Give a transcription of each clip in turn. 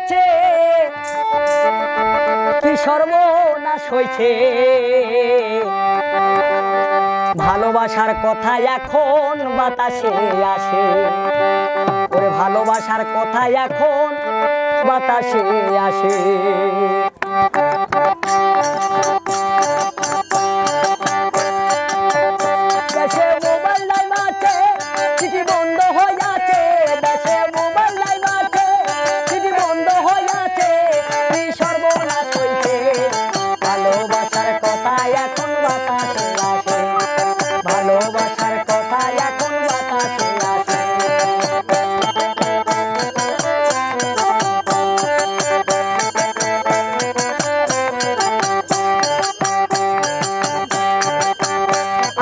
আছে কি সর্বনাশ হয়েছে। ভালোবাসার কথা এখন বাতাসে আসে, ওরে ভালোবাসার কথা এখন বাতাসে আসে। দেশে মোবাইল নাই মাঠে চিঠি বন্ধ হয়ে আছে, দেশে মোবাইল নাই মাঠে চিঠি বন্ধ হয়ে আছে, কি সর্বনাশ হয়েছে। ভালোবাসার কথা এখন বাতাসে আসে, ভালোবাসার কথা এখন বাতাসে আসে।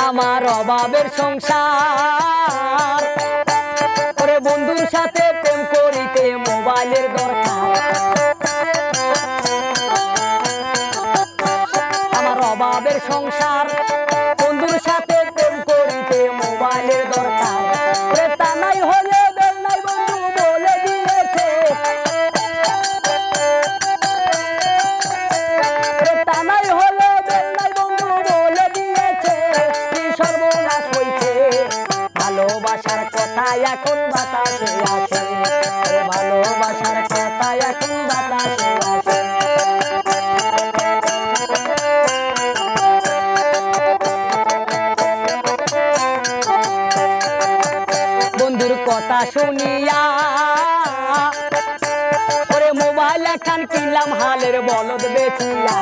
আমার অভাবের সংসার, ওরে বন্ধুর সাথে প্রেম করিতে মোবাইলের দরকার। আমার অভাবের সংসার, বন্ধুর সাথে প্রেম করিতে মোবাইলের দরকার। ওরে তা নাই হলে বেল নাই বন্ধু বলে দিয়েছে, ওরে তা নাই হলে বেল নাই বন্ধু বলে দিয়েছে, কি সর্বনাশ হয়েছে। ভালোবাসার কথা এখন বাতাসে আসে, ওরে ভালোবাসার কথা এখন বাতাসে আসে। বন্ধুর কথা শুনিয়া ওরে মোবাইল এখন কিনলাম হালের বলদ বেচিয়া।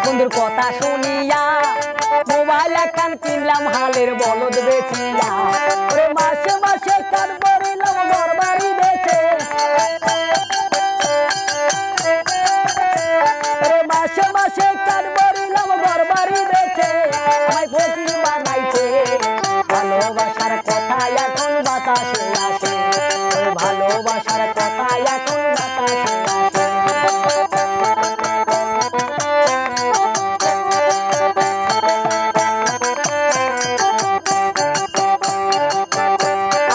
বন্ধুর কথা শুনিয়া মোবাইল এখন কিনলাম হালের বলদ বেচিয়া। ওরে মাসে মাসে কান ভরিলাম ঘর বাড়ি বেচে, ওরে মাসে মাসে কান ভরিলাম ঘর বাড়ি বেচে, আমায় ফকির বানাইছে। ভালোবাসার কথা এখন বাতাসে আসে, ওরে ভালোবাসার কথা এখন বাতাসে আসে।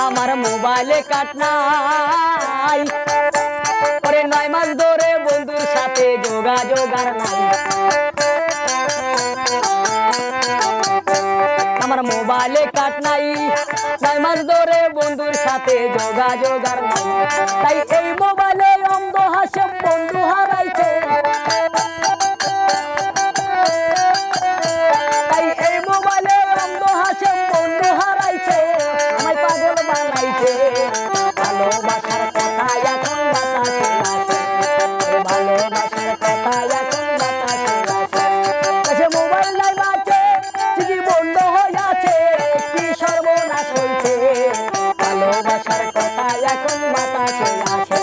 আমার মোবাইলে কাট নাই, ওরে 9 মাস ধরে বন্ধুর সাথে যোগাযোগ আর নাই। আমার মোবাইলে কাট নাই, 9 মাস ধরে বন্ধুর সাথে যোগাযোগ আর নাই। তাই এই মোবাইলে অন্ধ হাসে বন্ধু হারাইছে, তাই এই মোবাইলে অন্ধ হাসে বন্ধু হারাইছে, আমায় পাগল বানাইছে। ভালোবাসার কথা এখন বাতাসে আসে, ভালোবাসার কথা এখন বাতাসে আসে। দেশে মোবাইল নাই মাঠে চিঠি বন্ধ হয়ে আছে, কি সর্বনাশ হয়েছে। ভালোবাসার কথা এখন বাতাসে আসে,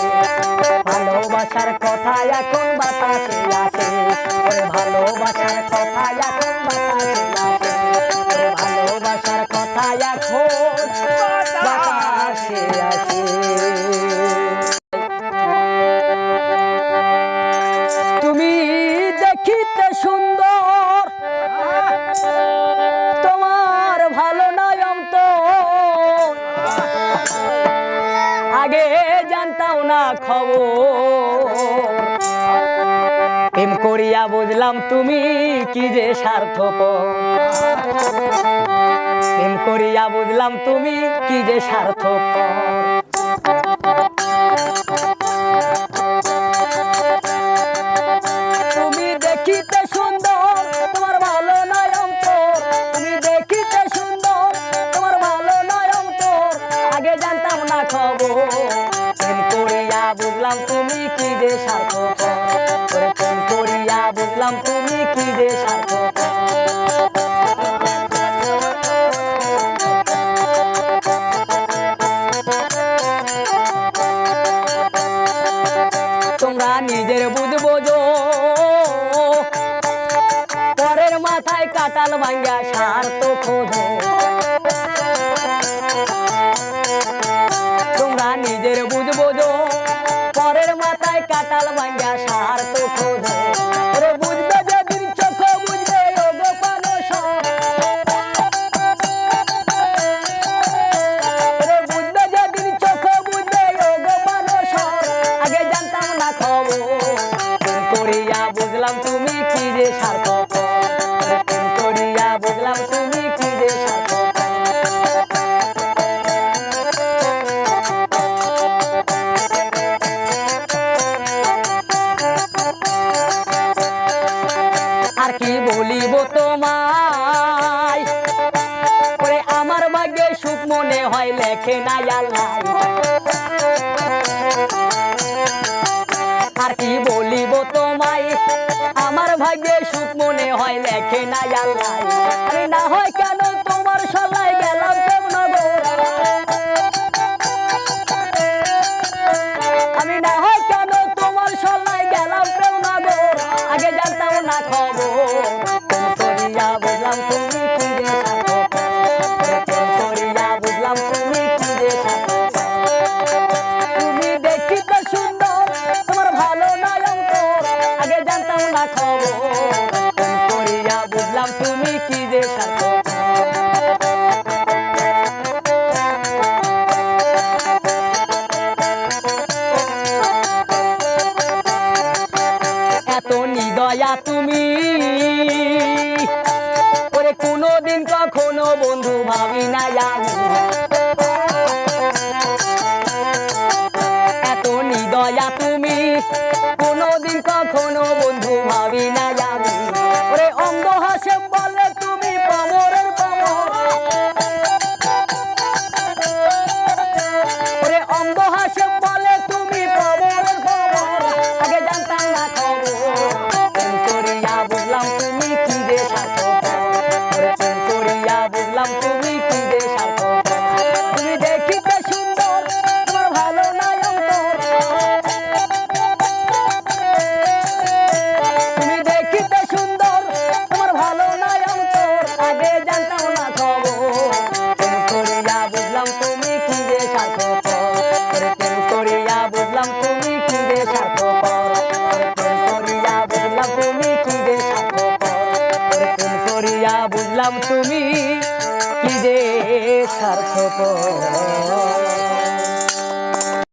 ভালোবাসার কথা এখন বাতাসে আসে, ওরে ভালোবাসার কথা এখন বাতাসে আসে, ওরে ভালোবাসার কথা এখন বাতাসে আসে। তুমি দেখিতে সুন্দর, তোমার ভালো নয় অন্তর, আগে জানতাও না খবর। প্রেম করিয়া বুঝলাম তুমি কি যে স্বার্থপর, প্রেম করিয়া বুঝলাম তুমি কি যে স্বার্থপর। তুমি দেখিতে সুন্দর, তোমার ভালো নয় অন্তর, তুমি দেখিতে সুন্দর, তোমার ভালো নয় অন্তর, আগে জানতাম না খবর। প্রেম করিয়া বুঝলাম তুমি কি যে স্বার্থপর, প্রেম করিয়া বুঝলাম তুমি কি যে স্বার্থপর। তোমরা নিজের বুঝবো যো, পরের মাথায় কাটাল ভাঙ্গা স্বার্থ খোঁজো। তোমরা নিজের বুঝবো যো, পরের মাথায় কাটাল ভাঙ্গা স্বার্থ খোঁজো। ওরে বুঝবে যেদিন চোখ বুঝবে ওগো পানস, ওরে বুঝবে যেদিন লেখে না আল্লাহ। আর কি বলিব তোমায়, আমার ভাগ্যে সুখ মনে হয় লেখে না আল্লাহ। আরে না হয় কেন